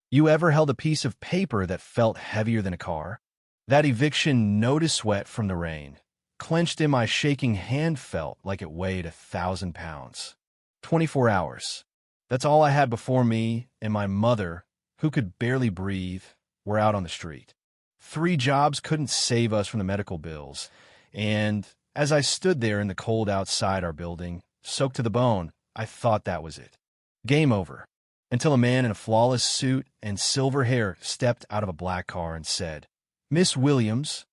You ever held a piece of paper that felt heavier than a car? That eviction notice sweat from the rain, clenched in my shaking hand, felt like it weighed 1,000 pounds. 24 hours. That's all I had before me and my mother, who could barely breathe, were out on the street. 3 jobs couldn't save us from the medical bills, and as I stood there in the cold outside our building, soaked to the bone, I thought that was it. Game over. Until a man in a flawless suit and silver hair stepped out of a black car and said, "Miss Williams."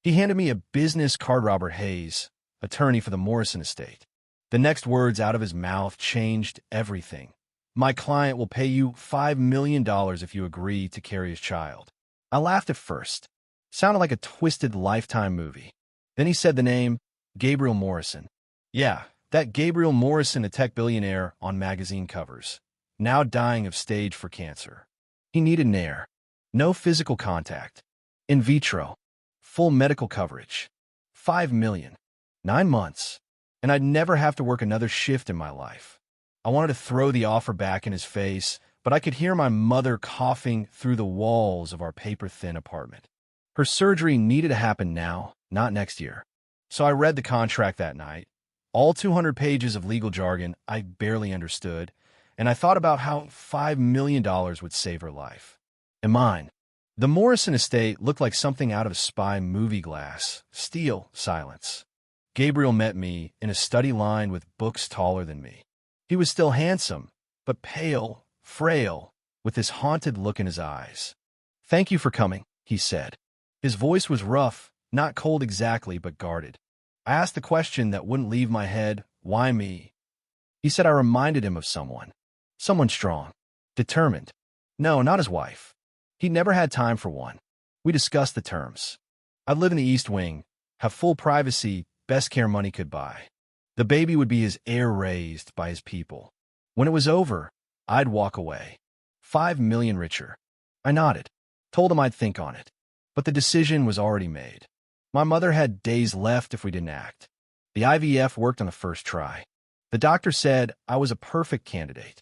He handed me a business card. Robert Hayes, attorney for the Morrison estate. The next words out of his mouth changed everything. "My client will pay you $5 million if you agree to carry his child." I laughed at first. Sounded like a twisted Lifetime movie. Then he said the name, Gabriel Morrison. Yeah, that Gabriel Morrison, a tech billionaire on magazine covers, now dying of stage 4 cancer. He needed nair. No physical contact. In vitro. Full medical coverage. $5 million. 9 months. And I'd never have to work another shift in my life. I wanted to throw the offer back in his face, but I could hear my mother coughing through the walls of our paper-thin apartment. Her surgery needed to happen now, not next year. So I read the contract that night. All 200 pages of legal jargon I barely understood, and I thought about how $5 million would save her life. And mine. The Morrison estate looked like something out of a spy movie. Glass, steel, silence. Gabriel met me in a study lined with books taller than me. He was still handsome, but pale, frail, with this haunted look in his eyes. "Thank you for coming," he said. His voice was rough, not cold exactly, but guarded. I asked the question that wouldn't leave my head, "Why me?" He said I reminded him of someone. Someone strong. Determined. No, not his wife. He'd never had time for one. We discussed the terms. I'd live in the East Wing, have full privacy, best care money could buy. The baby would be his heir, raised by his people. When it was over, I'd walk away. $5 million richer. I nodded. Told him I'd think on it. But the decision was already made. My mother had days left if we didn't act. The IVF worked on the first try. The doctor said I was a perfect candidate.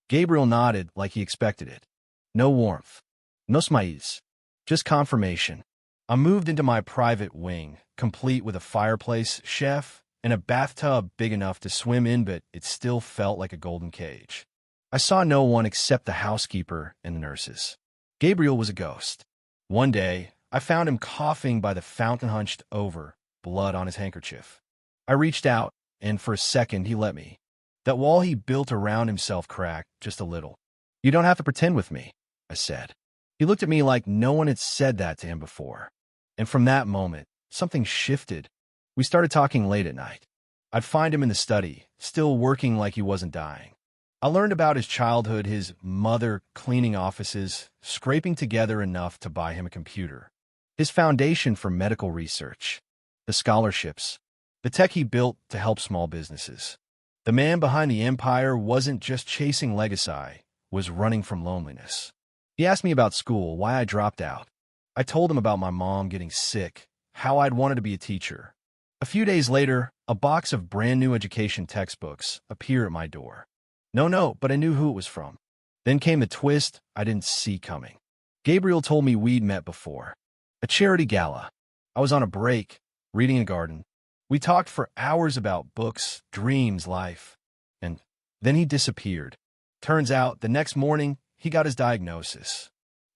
Gabriel nodded like he expected it. No warmth. No smiles. Just confirmation. I moved into my private wing, complete with a fireplace, chef, and a bathtub big enough to swim in, but it still felt like a golden cage. I saw no one except the housekeeper and the nurses. Gabriel was a ghost. One day, I found him coughing by the fountain, hunched over, blood on his handkerchief. I reached out, and for a second he let me. That wall he built around himself cracked just a little. "You don't have to pretend with me," I said. He looked at me like no one had said that to him before. And from that moment, something shifted. We started talking late at night. I'd find him in the study, still working like he wasn't dying. I learned about his childhood, his mother cleaning offices, scraping together enough to buy him a computer. His foundation for medical research. The scholarships. The tech he built to help small businesses. The man behind the empire wasn't just chasing legacy, was running from loneliness. He asked me about school, why I dropped out. I told him about my mom getting sick, how I'd wanted to be a teacher. A few days later, a box of brand new education textbooks appeared at my door. No note, but I knew who it was from. Then came the twist I didn't see coming. Gabriel told me we'd met before. A charity gala. I was on a break, reading in a garden. We talked for hours about books, dreams, life. And then he disappeared. Turns out, the next morning, he got his diagnosis.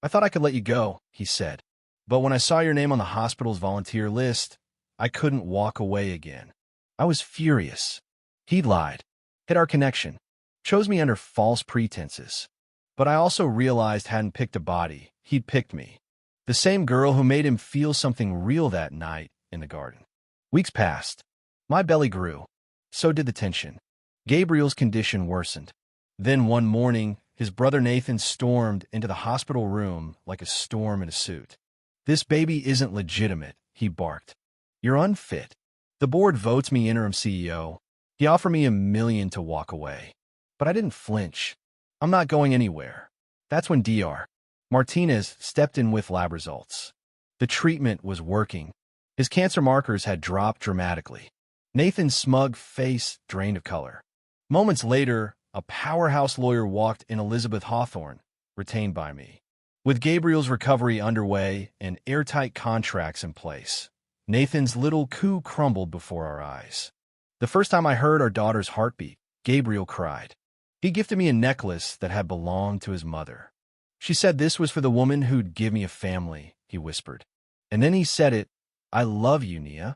"I thought I could let you go," he said. "But when I saw your name on the hospital's volunteer list, I couldn't walk away again." I was furious. He'd lied. Hid our connection. Chose me under false pretenses. But I also realized hadn't picked a body. He'd picked me. The same girl who made him feel something real that night in the garden. Weeks passed. My belly grew. So did the tension. Gabriel's condition worsened. Then one morning, his brother Nathan stormed into the hospital room like a storm in a suit. "This baby isn't legitimate," he barked. "You're unfit. The board votes me interim CEO. He offered me $1 million to walk away. But I didn't flinch. I'm not going anywhere." That's when Dr. Martinez stepped in with lab results. The treatment was working. His cancer markers had dropped dramatically. Nathan's smug face drained of color. Moments later, a powerhouse lawyer walked in, Elizabeth Hawthorne, retained by me. With Gabriel's recovery underway and airtight contracts in place, Nathan's little coup crumbled before our eyes. The first time I heard our daughter's heartbeat, Gabriel cried. He gifted me a necklace that had belonged to his mother. She said this was for the woman who'd give me a family, he whispered. And then he said it, I love you, Nia.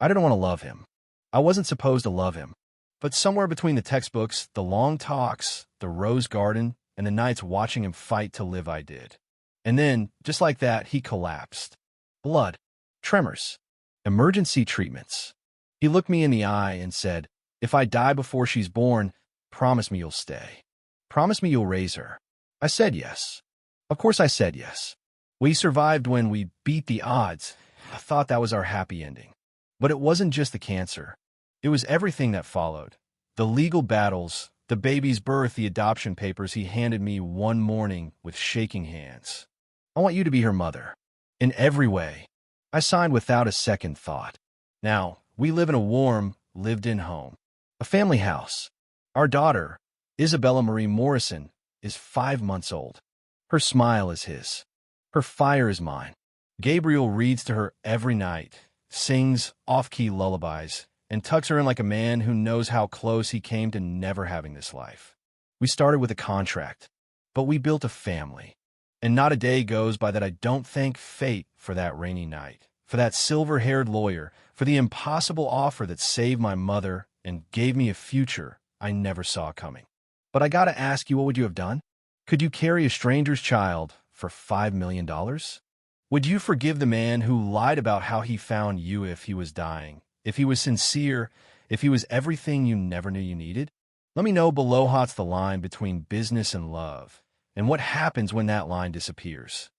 I didn't want to love him. I wasn't supposed to love him. But somewhere between the textbooks, the long talks, the rose garden, and the nights watching him fight to live, I did. And then, just like that, he collapsed. Blood, tremors, emergency treatments. He looked me in the eye and said, if I die before she's born, promise me you'll stay. Promise me you'll raise her. I said yes. Of course I said yes. We survived when we beat the odds. I thought that was our happy ending. But it wasn't just the cancer. It was everything that followed. The legal battles, the baby's birth, the adoption papers he handed me one morning with shaking hands. I want you to be her mother. In every way. I signed without a second thought. Now, we live in a warm, lived-in home. A family house. Our daughter, Isabella Marie Morrison, is 5 months old. Her smile is his. Her fire is mine. Gabriel reads to her every night, sings off-key lullabies, and tucks her in like a man who knows how close he came to never having this life. We started with a contract, but we built a family. And not a day goes by that I don't thank fate for that rainy night, for that silver-haired lawyer, for the impossible offer that saved my mother and gave me a future I never saw coming. But I gotta ask you, what would you have done? Could you carry a stranger's child for $5 million? Would you forgive the man who lied about how he found you if he was dying, if he was sincere, if he was everything you never knew you needed? Let me know below what's the line between business and love, and what happens when that line disappears.